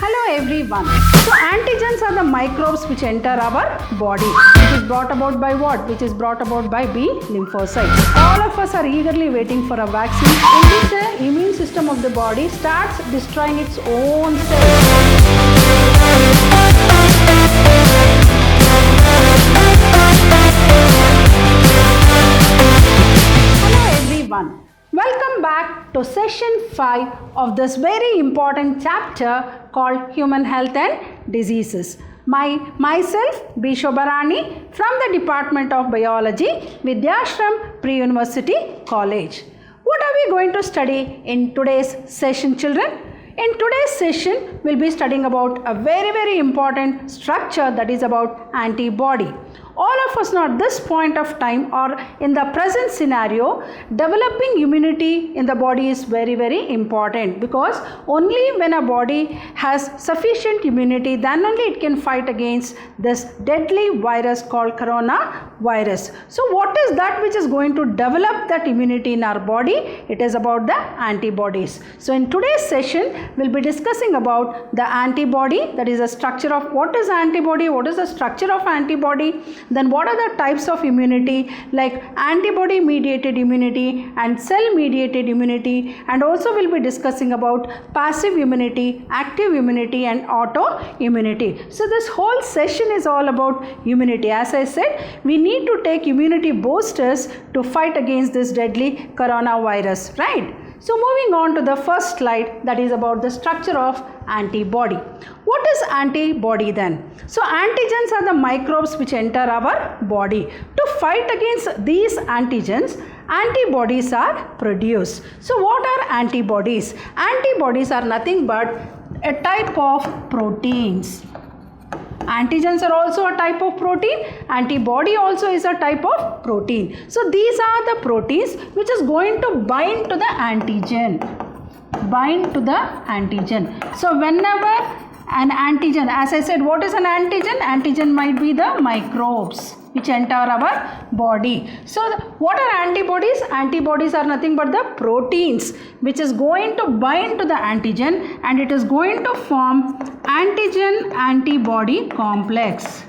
Hello everyone. So antigens are the microbes which enter our body, which is brought about by what? Which is brought about by B lymphocytes. All of us are eagerly waiting for a vaccine in which the immune system of the body starts destroying its own cells. Hello everyone. Welcome back to session 5 of this very important chapter called Human Health and Diseases. Myself, B. Shobharani from the Department of Biology, Vidyashram Pre-University College. What are we going to study in today's session, children? In today's session, we'll be studying about a very important structure that is about antibody. All of us know at this point of time or in the present scenario, developing immunity in the body is very important, because only when a body has sufficient immunity, then only it can fight against this deadly virus called coronavirus. So what is that which is going to develop that immunity in our body? It is about the antibodies. So in today's session, we'll be discussing about the antibody, that is the structure of what is antibody, what is the structure of antibody, then what are the types of immunity like antibody mediated immunity and cell mediated immunity, and also we'll be discussing about passive immunity, active immunity and autoimmunity. So this whole session is all about immunity. As I said, we need to take immunity boosters to fight against this deadly coronavirus, right? So moving on to the first slide, that is about the structure of antibody. What is antibody then? So antigens are the microbes which enter our body. To fight against these antigens, antibodies are produced. So what are antibodies? Antibodies are nothing but a type of proteins. Antigens are also a type of protein. Antibody also is a type of protein. So these are the proteins which is going to bind to the antigen. Bind to the antigen. So whenever an antigen, as I said, what is an antigen? Antigen might be the microbes which enter our body. So what are antibodies? Antibodies are nothing but the proteins which is going to bind to the antigen, and it is going to form antigen antibody complex.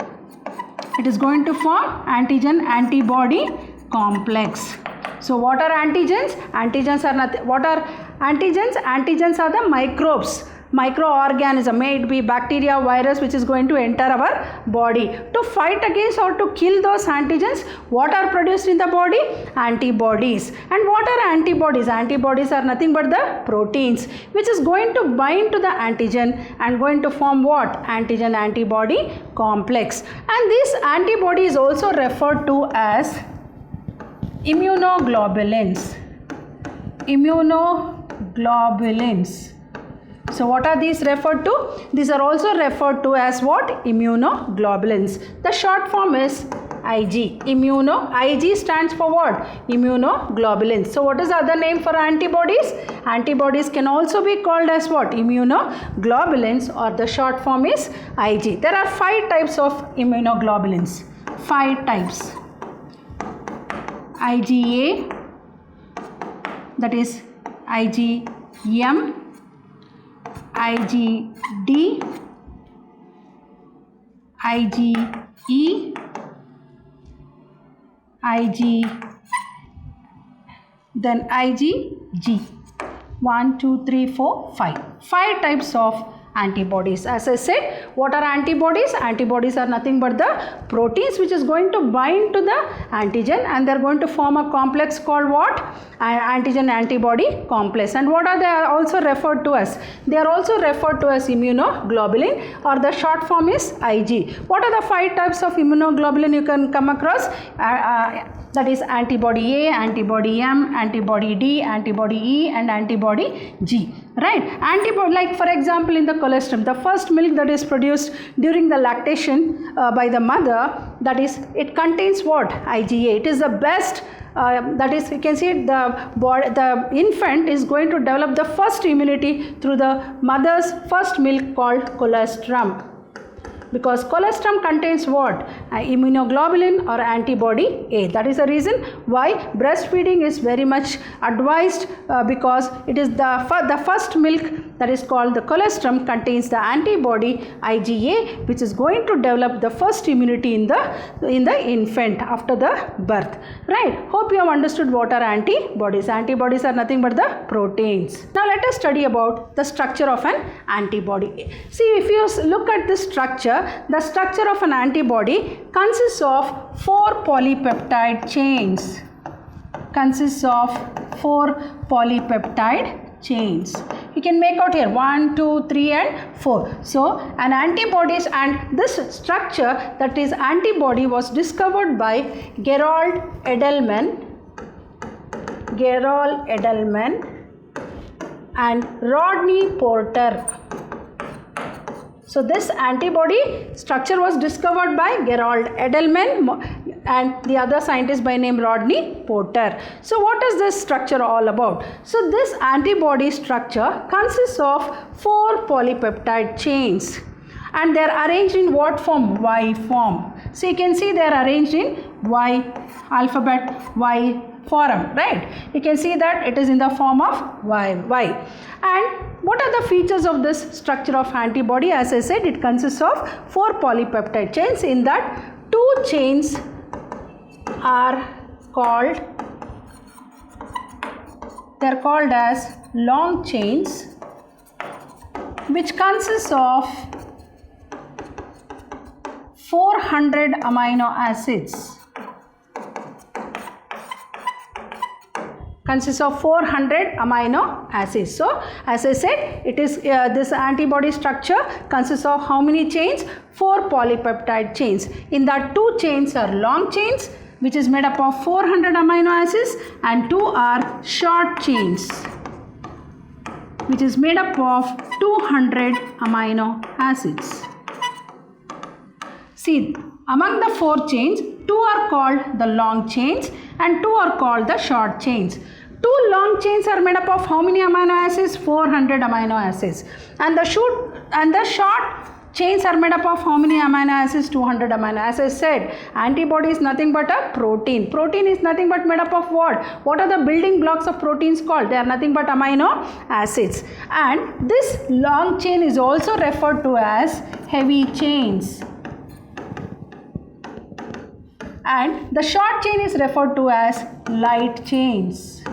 It is going to form antigen antibody complex. So what are antigens? Antigens are nothing. What are antigens? Antigens are the microbes, microorganism, may it be bacteria, virus, which is going to enter our body. To fight against or to kill those antigens, what are produced in the body? Antibodies. And what are antibodies? Antibodies are nothing but the proteins which is going to bind to the antigen and going to form what? Antigen antibody complex. And this antibody is also referred to as immunoglobulins. Immunoglobulins. So what are these referred to? These are also referred to as what? Immunoglobulins. The short form is Ig. Ig stands for what? Immunoglobulins. So what is the other name for antibodies? Antibodies can also be called as what? Immunoglobulins, or the short form is Ig. There are 5 types of immunoglobulins. 5 types. IgA, that is IgM, IgD, IgE, then IgG. 1, 2, 3, 4, 5. 5 types of antibodies. As I said, what are antibodies? Antibodies are nothing but the proteins which is going to bind to the antigen, and they are going to form a complex called what? Antigen antibody complex. And what are they also referred to as? They are also referred to as immunoglobulin, or the short form is Ig. What are the 5 types of immunoglobulin you can come across? That is antibody A, antibody M, antibody D, antibody E and antibody G. Right? Antibody, like for example in the colostrum, the first milk that is produced during the lactation by the mother, that is, it contains what? IgA. It is the best, that is, you can see the infant is going to develop the first immunity through the mother's first milk called colostrum. Because colostrum contains what? immunoglobulin or antibody A. That is the reason why breastfeeding is very much advised, because it is the first milk, that is called the colostrum, contains the antibody IgA, which is going to develop the first immunity in the infant after the birth. Right? Hope you have understood what are antibodies. Antibodies are nothing but the proteins. Now let us study about the structure of an antibody. See, if you look at this structure, the structure of an antibody consists of 4 polypeptide chains. Consists of 4 polypeptide chains. You can make out here 1, 2, 3 and 4. So an antibodies, and this structure, that is antibody, was discovered by Gerald Edelman and Rodney Porter. So this antibody structure was discovered by Gerald Edelman and the other scientist by name Rodney Porter. So what is this structure all about? So this antibody structure consists of 4 polypeptide chains, and they are arranged in what form? Y form. So you can see they are arranged in Y, alphabet Y form, right? You can see that it is in the form of Y. And what are the features of this structure of antibody? As I said, it consists of 4 polypeptide chains. In that, 2 chains are called as long chains, which consists of 400 amino acids. Consists of 400 amino acids. So as I said, it is this antibody structure consists of how many chains? 4 polypeptide chains. In that, 2 chains are long chains, which is made up of 400 amino acids, and 2 are short chains, which is made up of 200 amino acids. See, among the 4 chains, 2 are called the long chains and 2 are called the short chains. 2 long chains are made up of how many amino acids? 400 amino acids. And the short chains are made up of how many amino acids? 200 amino. As I said, antibody is nothing but a protein. Protein is nothing but made up of what? What are the building blocks of proteins called? They are nothing but amino acids. And this long chain is also referred to as heavy chains. And the short chain is referred to as light chains.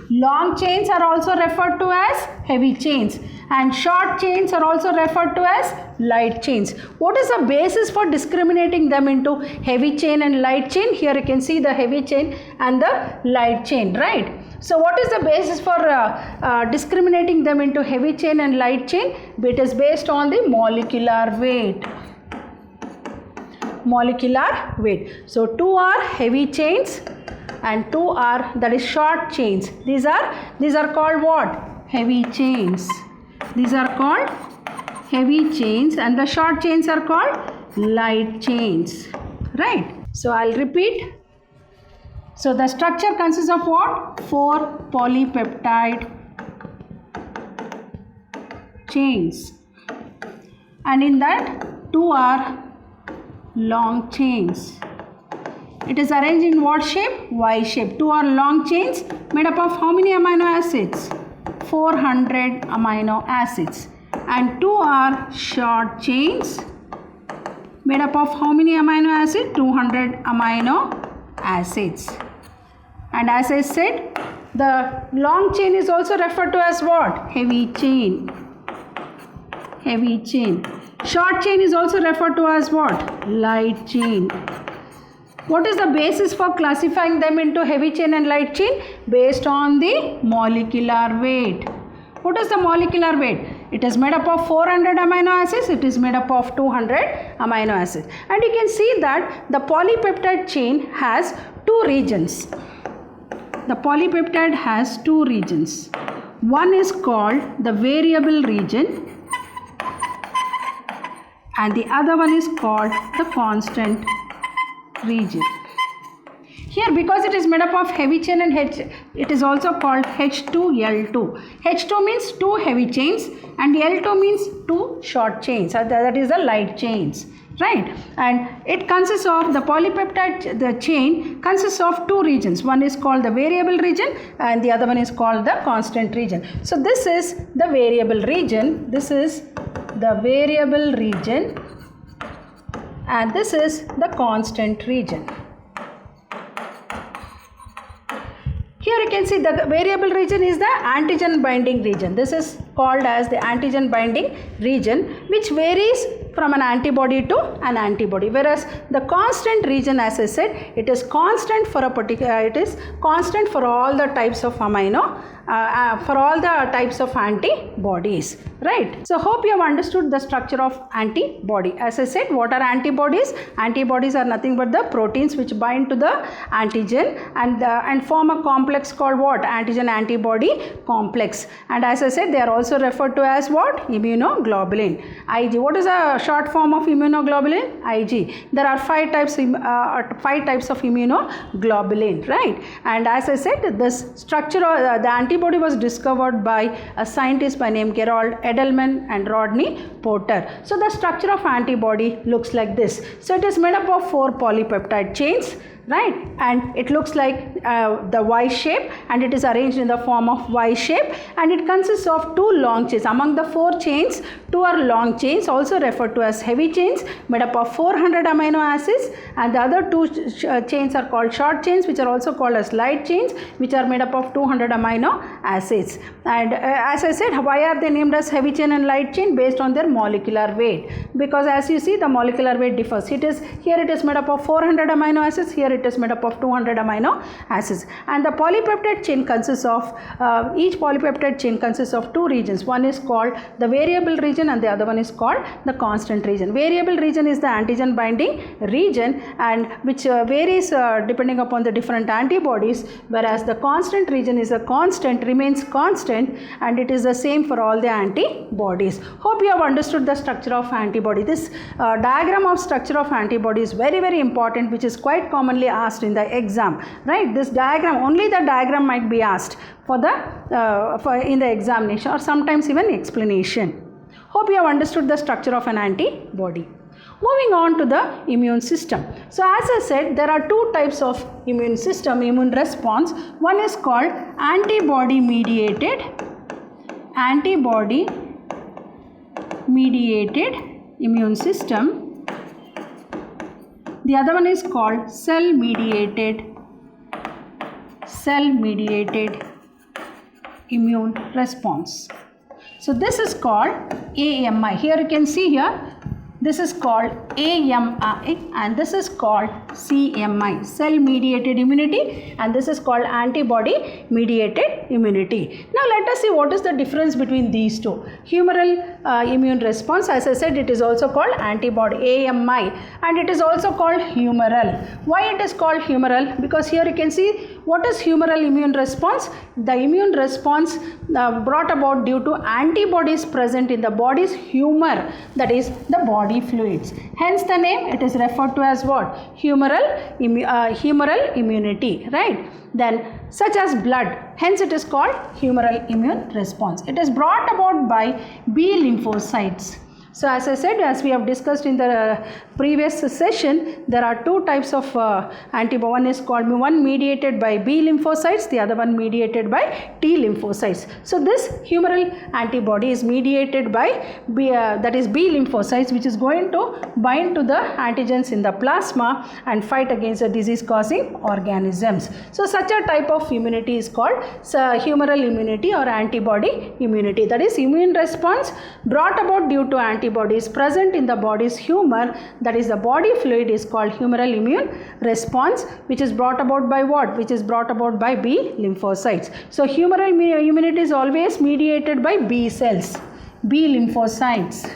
Long chains are also referred to as heavy chains, and short chains are also referred to as light chains. What is the basis for discriminating them into heavy chain and light chain? Here you can see the heavy chain and the light chain, right? So what is the basis for discriminating them into heavy chain and light chain? It is based on the molecular weight. Molecular weight. So 2 are heavy chains and 2 are, that is, short chains. These are called what? Heavy chains. These are called heavy chains, and the short chains are called light chains, right? So I'll repeat. So the structure consists of what? 4 polypeptide chains, and in that 2 are long chains. It is arranged in what shape? Y shape. 2 are long chains made up of how many amino acids? 400 amino acids. And 2 are short chains made up of how many amino acids? 200 amino acids. And as I said, the long chain is also referred to as what? Heavy chain. Heavy chain. Short chain is also referred to as what? Light chain. What is the basis for classifying them into heavy chain and light chain? Based on the molecular weight. What is the molecular weight? It is made up of 400 amino acids. It is made up of 200 amino acids. And you can see that the polypeptide chain has 2 regions. The polypeptide has 2 regions. One is called the variable region, and the other one is called the constant region. Here, because it is made up of heavy chain and it is also called H2L2. H2 means 2 heavy chains and L2 means 2 short chains. That is the light chains. right? And it consists of the polypeptide, the chain consists of two regions. One is called the variable region and the other one is called the constant region. So this is the variable region, this is the variable region, and this is the constant region. Here you can see the variable region is the antigen binding region. This is called as the antigen binding region, which varies from an antibody to an antibody, whereas the constant region, as I said, it is constant for a particular, it is constant for all the types of amino, for all the types of antibodies, right? So hope you have understood the structure of antibody. As I said, what are antibodies? Antibodies are nothing but the proteins which bind to the antigen and form a complex called what? Antigen antibody complex. And as I said, they are also referred to as what? Immunoglobulin. IG. What is a short form of immunoglobulin? IG. There are five types of immunoglobulin, right? And as I said, this structure of the antibody was discovered by a scientist by name Gerald Edelman and Rodney Porter. So the structure of antibody looks like this. So it is made up of 4 polypeptide chains, right? And it looks like the Y shape, and it is arranged in the form of Y shape, and it consists of 2 long chains. Among the 4 chains, 2 are long chains, also referred to as heavy chains, made up of 400 amino acids, and the other 2 chains are called short chains, which are also called as light chains, which are made up of 200 amino acids. And as I said, why are they named as heavy chain and light chain? Based on their molecular weight, because as you see, the molecular weight differs. Here it is made up of 400 amino acids, here it is made up of 200 amino acids. And the polypeptide chain consists of, each polypeptide chain consists of 2 regions. One is called the variable region and the other one is called the constant region. Variable region is the antigen binding region, and which varies depending upon the different antibodies, whereas the constant region is a constant, remains constant, and it is the same for all the antibodies. Hope you have understood the structure of antibody. This diagram of structure of antibody is very, very important, which is quite commonly asked in the exam, right? This diagram, only the diagram might be asked for in the examination, or sometimes even explanation. Hope you have understood the structure of an antibody. Moving on to the immune system. So as I said, there are 2 types of immune system, immune response. One is called antibody mediated immune system. The other one is called cell mediated immune response. So this is called AMI. Here you can see here, this is called AMI and this is called CMI, cell mediated immunity, and this is called antibody mediated immunity. Now let us see what is the difference between these two. Humoral immune response, as I said, it is also called antibody AMI, and it is also called humoral. Why it is called humoral? Because here you can see what is humoral immune response. The immune response brought about due to antibodies present in the body's humor, that is the body fluids. Hence the name, it is referred to as what? Humoral immunity, right? Then such as blood, hence it is called humoral immune response. It is brought about by B lymphocytes. So as I said, as we have discussed in the previous session, there are 2 types of antibody. One is called, one mediated by B lymphocytes, the other one mediated by T lymphocytes. So this humoral antibody is mediated by B, that is B lymphocytes, which is going to bind to the antigens in the plasma and fight against the disease causing organisms. So such a type of immunity is called humoral immunity or antibody immunity. That is immune response brought about due to antibodies present in the body's humor, that is the body fluid, is called humoral immune response, which is brought about by what? Which is brought about by B lymphocytes. So humoral immunity is always mediated by B cells, B lymphocytes.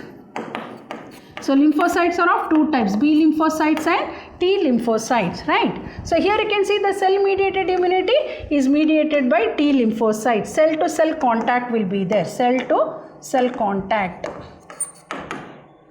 So lymphocytes are of 2 types, B lymphocytes and T lymphocytes, right? So here you can see the cell mediated immunity is mediated by T lymphocytes. Cell to cell contact will be there, cell to cell contact.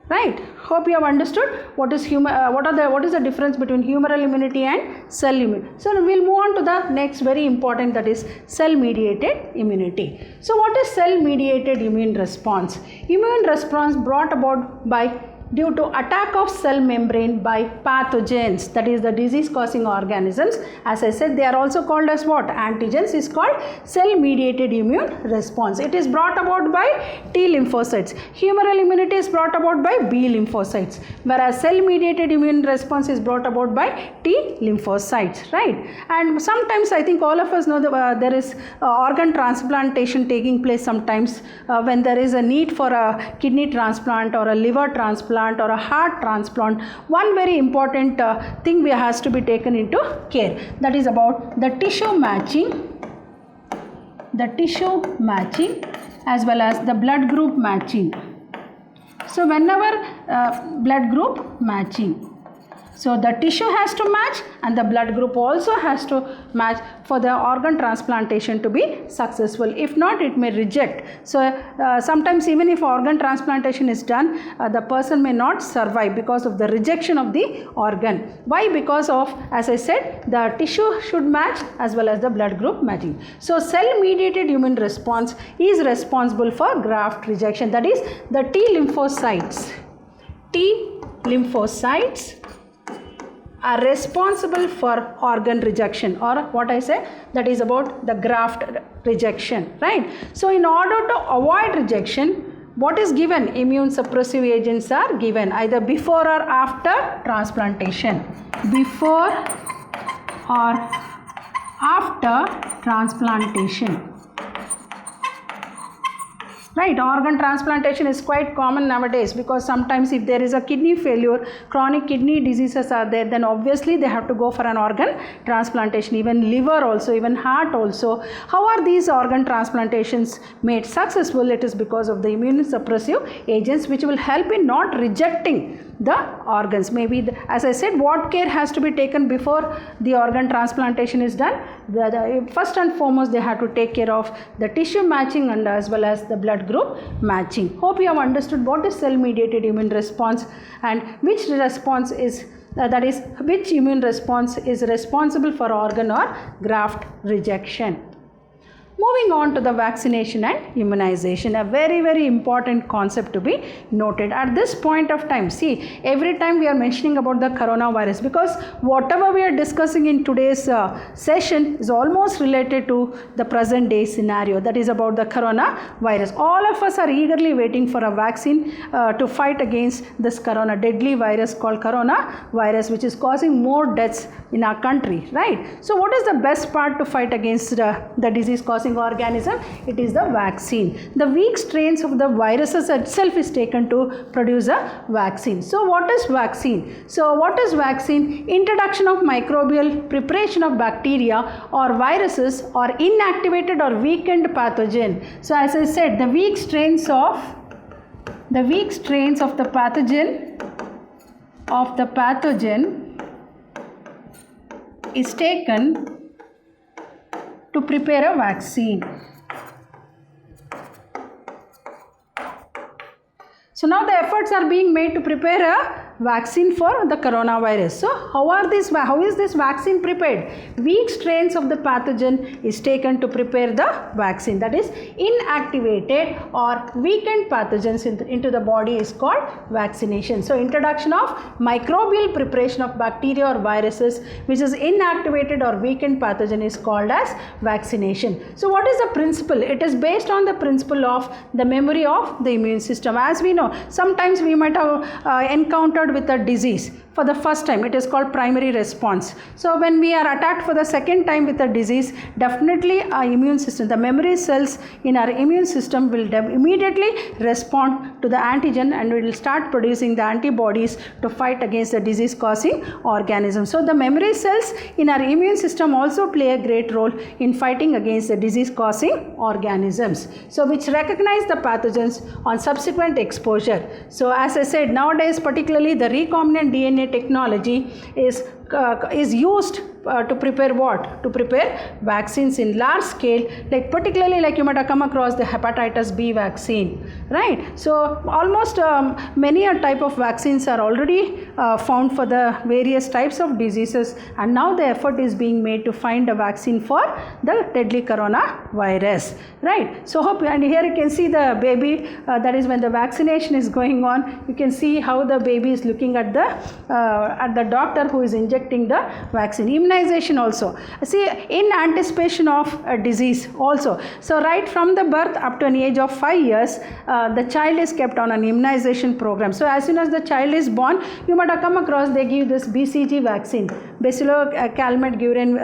Right? Hope you have understood what is the difference between humoral immunity and cell immunity. So we'll move on to the next very important, that is cell mediated immunity. So what is cell mediated immune response? Immune response brought about by due to attack of cell membrane by pathogens, that is the disease causing organisms. As I said, they are also called as what? Antigens is called cell mediated immune response. It is brought about by T lymphocytes. Humoral immunity is brought about by B lymphocytes, whereas cell mediated immune response is brought about by T lymphocytes, right? And sometimes I think all of us know that there is organ transplantation taking place sometimes when there is a need for a kidney transplant or a liver transplant or a heart transplant. One very important thing has to be taken into care, that is about the tissue matching as well as the blood group matching. So whenever blood group matching, so the tissue has to match and the blood group also has to match for the organ transplantation to be successful. If not, it may reject. So sometimes even if organ transplantation is done, the person may not survive because of the rejection of the organ. Why? Because of, as I said, the tissue should match as well as the blood group matching. So cell mediated immune response is responsible for graft rejection, that is the T lymphocytes. T lymphocytes are responsible for organ rejection, or what I say, that is about the graft rejection, right? So in order to avoid rejection, what is given? Immune suppressive agents are given either before or after transplantation. Before or after transplantation. Right, organ transplantation is quite common nowadays because sometimes if there is a kidney failure, chronic kidney diseases are there, then obviously they have to go for an organ transplantation, even liver also, even heart also. How are these organ transplantations made successful? It is because of the immune suppressive agents which will help in not rejecting the organs. Maybe, as I said, what care has to be taken before the organ transplantation is done? First and foremost, they have to take care of the tissue matching and as well as the blood group matching. Hope you have understood what is cell mediated immune response and which response is which immune response is responsible for organ or graft rejection. Moving on to the vaccination and immunization, a very, very important concept to be noted. At this point of time, see, every time we are mentioning about the coronavirus because whatever we are discussing in today's session is almost related to the present day scenario, that is about the coronavirus. All of us are eagerly waiting for a vaccine to fight against this deadly virus called coronavirus, which is causing more deaths in our country, right? So what is the best part to fight against the disease causing organism? It is the vaccine. The weak strains of the viruses itself is taken to produce a vaccine. So what is vaccine? So what is vaccine? Introduction of microbial preparation of bacteria or viruses or inactivated or weakened pathogen. So as I said, the weak strains of the pathogen is taken to prepare a vaccine. So now the efforts are being made to prepare a vaccine for the coronavirus. So how is this vaccine prepared? Weak strains of the pathogen is taken to prepare the vaccine, that is inactivated or weakened pathogens into the body is called vaccination. So introduction of microbial preparation of bacteria or viruses which is inactivated or weakened pathogen is called as vaccination. So what is the principle? It is based on the principle of the memory of the immune system. As we know, sometimes we might have encountered with a disease for the first time. It is called primary response. So when we are attacked for the second time with a disease, definitely our immune system, the memory cells in our immune system will immediately respond to the antigen and we will start producing the antibodies to fight against the disease causing organism. So the memory cells in our immune system also play a great role in fighting against the disease causing organisms, so which recognize the pathogens on subsequent exposure. So as I said, nowadays particularly the recombinant DNA technology is is used to prepare what? To prepare vaccines in large scale, like particularly like you might have come across the hepatitis B vaccine, right? So almost many a type of vaccines are already found for the various types of diseases, and now the effort is being made to find a vaccine for the deadly coronavirus, right? So hope, and here you can see the baby, that is when the vaccination is going on. You can see how the baby is looking at the doctor who is injecting the vaccine. Immunization also, see, in anticipation of a disease also. So right from the birth up to an age of 5 years, the child is kept on an immunization program. So as soon as the child is born, you might have come across, they give this BCG vaccine, Bacillocalmette guerin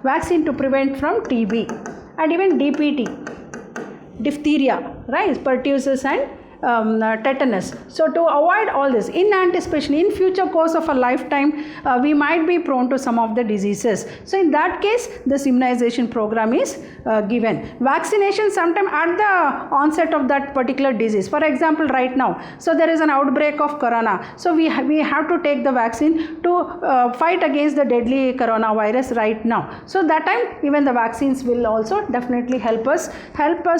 vaccine, to prevent from TB, and even DPT, diphtheria, right, pertussis and tetanus. So to avoid all this, in anticipation, in future course of a lifetime, we might be prone to some of the diseases. So in that case, this immunization program is given. Vaccination sometime at the onset of that particular disease. For example, right now, so there is an outbreak of corona. So we have to take the vaccine to fight against the deadly coronavirus right now. So that time, even the vaccines will also definitely help us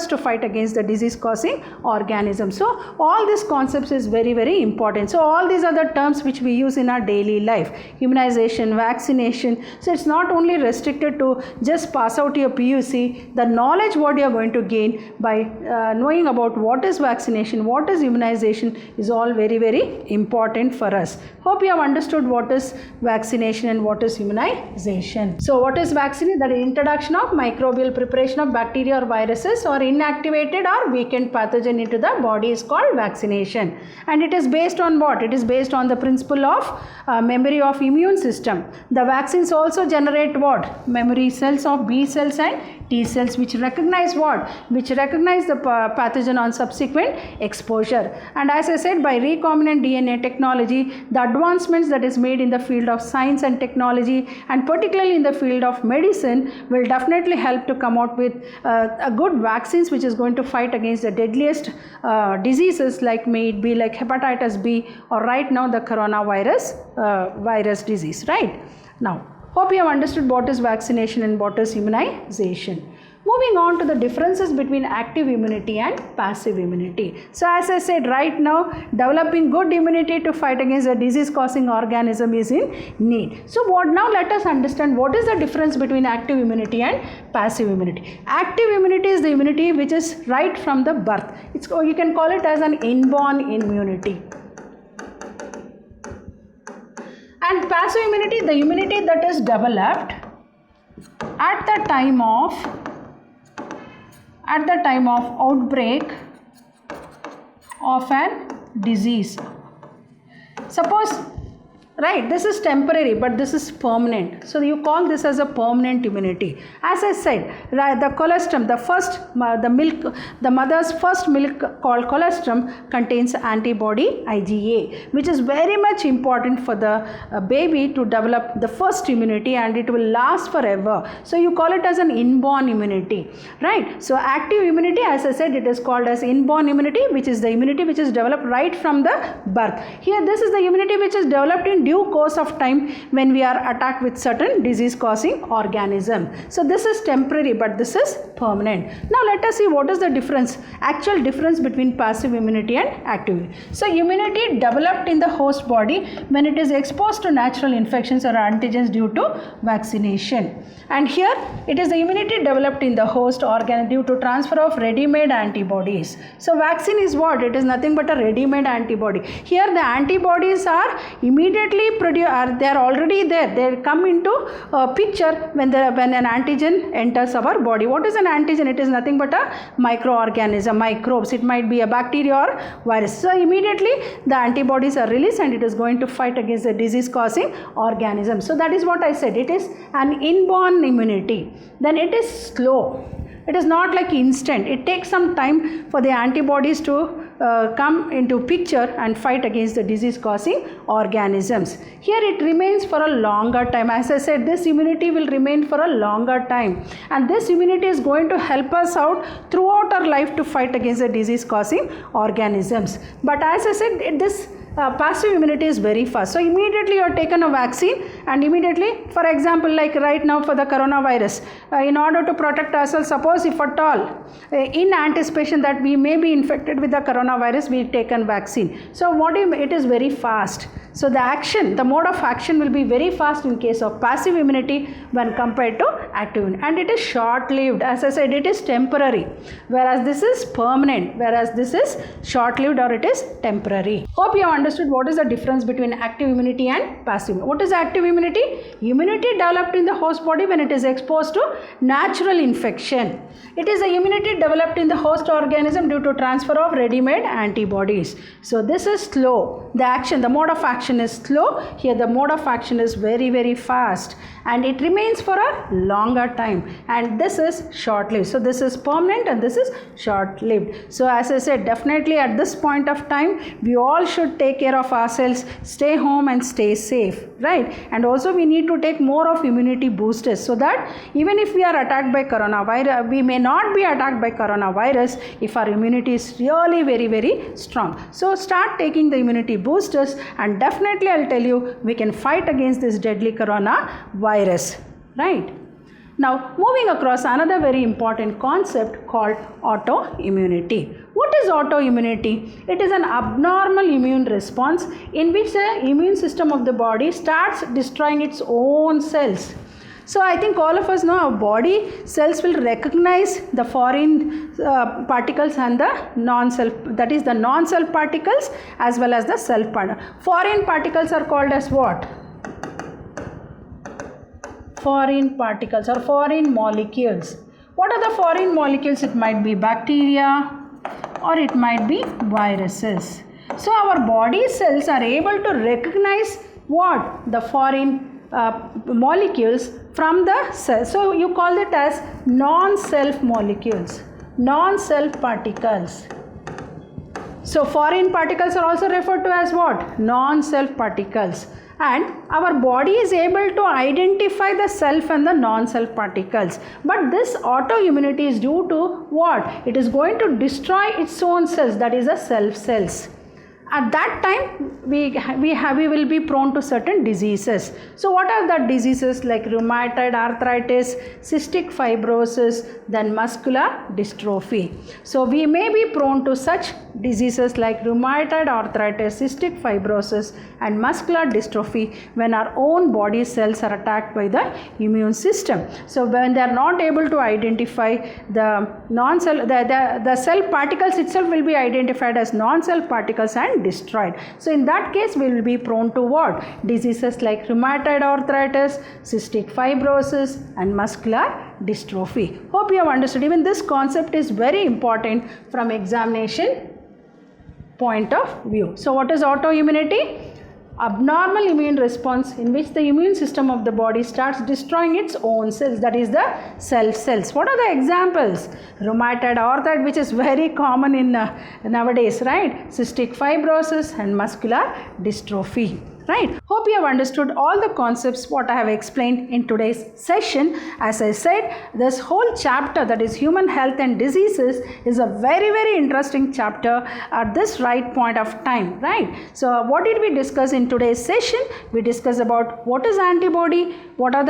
to fight against the disease causing organism. So all these concepts is very, very important. So all these are the terms which we use in our daily life. Immunization, vaccination. So it's not only restricted to just pass out your PUC. The knowledge what you are going to gain by knowing about what is vaccination, what is immunization, is all very, very important for us. Hope you have understood what is vaccination and what is immunization. So what is vaccination? That is introduction of microbial preparation of bacteria or viruses or inactivated or weakened pathogen into the body is called vaccination. And it is based on what? It is based on the principle of memory of immune system. The vaccines also generate what? Memory cells of B cells and T cells, which recognize what? Which recognize the pathogen on subsequent exposure. And as I said, by recombinant DNA technology, the advancements that is made in the field of science and technology, and particularly in the field of medicine, will definitely help to come out with a good vaccines which is going to fight against the deadliest diseases, like may it be like hepatitis B or right now the coronavirus virus disease, right? Now, hope you have understood what is vaccination and what is immunization. Moving on to the differences between active immunity and passive immunity. So as I said, right now developing good immunity to fight against a disease causing organism is in need. So now let us understand what is the difference between active immunity and passive immunity. Active immunity is the immunity which is right from the birth. You can call it as an inborn immunity. And passive immunity, the immunity that is developed at the time of outbreak of an disease. Suppose, right, this is temporary, but this is permanent. So you call this as a permanent immunity. As I said, right, the colostrum, the mother's first milk called colostrum contains antibody IgA, which is very much important for the baby to develop the first immunity, and it will last forever. So you call it as an inborn immunity, right? So active immunity, as I said, it is called as inborn immunity, which is the immunity which is developed right from the birth. Here, this is the immunity which is developed in due course of time when we are attacked with certain disease causing organism. So this is temporary, but this is permanent. Now let us see what is the difference, actual difference between passive immunity and active immunity. So immunity developed in the host body when it is exposed to natural infections or antigens due to vaccination. And here it is the immunity developed in the host organ due to transfer of ready-made antibodies. So vaccine is what? It is nothing but a ready-made antibody. Here the antibodies are immediately produced, they are already there. They come into picture when an antigen enters our body. What is an antigen? It is nothing but a microorganism, microbes. It might be a bacteria or virus. So immediately the antibodies are released and it is going to fight against the disease causing organism. So that is what I said. It is an inborn immunity. Then it is slow. It is not like instant. It takes some time for the antibodies to come into picture and fight against the disease causing organisms. Here it remains for a longer time. As I said, this immunity will remain for a longer time, and this immunity is going to help us out throughout our life to fight against the disease causing organisms. But as I said, this passive immunity is very fast. So immediately you are taken a vaccine, and immediately, for example, like right now for the coronavirus, in order to protect ourselves, suppose if at all in anticipation that we may be infected with the coronavirus, we taken vaccine. So it is very fast. So the mode of action will be very fast in case of passive immunity when compared to active immunity, and it is short-lived. As I said, it is temporary, whereas this is permanent, whereas this is short-lived or it is temporary. Hope you have understood what is the difference between active immunity and passive. What is active immunity? Immunity developed in the host body when it is exposed to natural infection. It is a immunity developed in the host organism due to transfer of ready-made antibodies. So this is slow. The mode of action is slow. Here the mode of action is very, very fast, and it remains for a longer time, and this is short-lived. So this is permanent and this is short-lived. So as I said, definitely at this point of time, we all should take care of ourselves, stay home and stay safe, right? And also we need to take more of immunity boosters, so that even if we are attacked by coronavirus, we may not be attacked by coronavirus if our immunity is really very, very strong. So start taking the immunity boosters, and definitely I'll tell you, we can fight against this deadly coronavirus, right? Now moving across another very important concept called autoimmunity. What is autoimmunity? It is an abnormal immune response in which the immune system of the body starts destroying its own cells. So I think all of us know our body cells will recognize the foreign particles and the non-self, that is the non-self particles as well as the self particles. Foreign particles are called as what? Foreign particles or foreign molecules. What are the foreign molecules? It might be bacteria or it might be viruses. So our body cells are able to recognize what? The foreign molecules from the cell. So you call it as non-self molecules, non-self particles. So foreign particles are also referred to as what? Non-self particles. And our body is able to identify the self and the non-self particles. But this autoimmunity is due to what? It is going to destroy its own cells, that is the self cells. At that time, we will be prone to certain diseases. So what are the diseases? Like rheumatoid arthritis, cystic fibrosis, then muscular dystrophy. So we may be prone to such diseases like rheumatoid arthritis, cystic fibrosis and muscular dystrophy when our own body cells are attacked by the immune system. So when they are not able to identify the non-cell, the cell particles itself will be identified as non-cell particles and destroyed. So in that case we will be prone to what? Diseases like rheumatoid arthritis, cystic fibrosis and muscular dystrophy. Hope you have understood. Even this concept is very important from examination point of view. So what is autoimmunity? Abnormal immune response in which the immune system of the body starts destroying its own cells, that is the self cells. What are the examples? Rheumatoid arthritis, which is very common in nowadays, right? Cystic fibrosis and muscular dystrophy. Right? Hope you have understood all the concepts what I have explained in today's session. As I said, this whole chapter, that is human health and diseases, is a very, very interesting chapter at this right point of time, right? So what did we discuss in today's session? We discussed about what is antibody, what is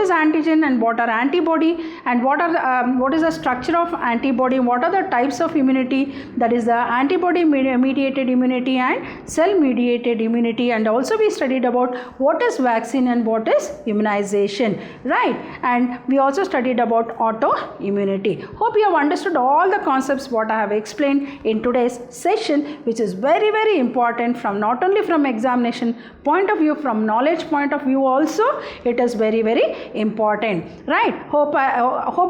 antigen and what are antibody, and what is the structure of antibody, what are the types of immunity, that is the antibody mediated immunity and cell mediated immunity, and also we studied about what is vaccine and what is immunization, right? And we also studied about autoimmunity. Hope you have understood all the concepts what I have explained in today's session, which is very, very important from not only from examination point of view, from knowledge point of view also, it is very, very important, right? Hope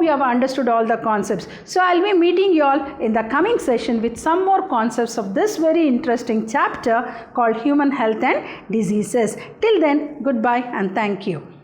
you have understood all the concepts. So I'll be meeting you all in the coming session with some more concepts of this very interesting chapter called human health and diseases. Till then, goodbye and thank you.